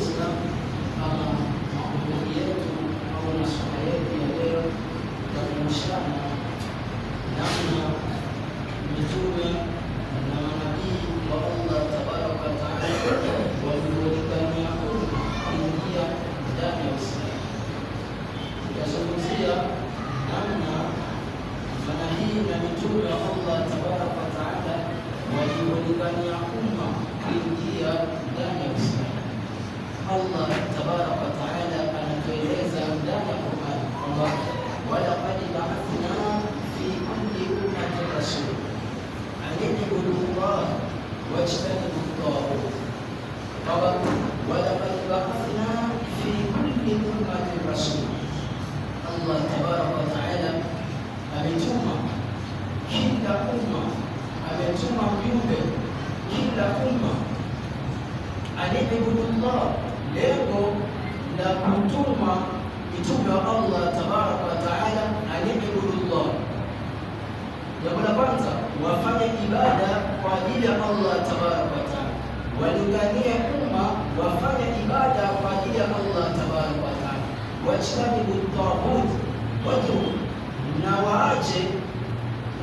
Islam kama mahubiri yetu au masomo yetu ya leo yataonyeshana namna mitume na manabii wa Allah tabaraka wa taala walivyolikania umma kuingia ndani ya Uislamu. Tutazungumzia namna manabii na mitume wa Allah tabaraka wa taala walivyolikania umma kuingia ndani ya Uislamu. Allah tabaraka wa taala anatueleza ndani ya Qur'an kwamba walaqad ba'athna fi kulli ummatin rasul an i'budu Allah wajtanibu at-taghut. Walaqad ba'athna fi kulli ummatin rasul. Allah tabaraka wa taala ametuma kila umma, ametuma mjumbe kila umma an i'budu Allah. Lengo la kutuma mitume wa Allah tabaraka wa taala aliyebudullah, jambo la kwanza wafanye ibada kwa ajili ya Allah tabaraka wa taala, walinganie umma wafanye ibada kwa ajili ya Allah tabaraka wa taala, wajtanibu at-taghut, na waache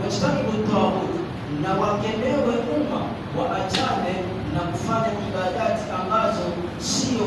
wajtanibu at-taghut, na wakemewe umma waachane na kufanya ibadati ambazo sio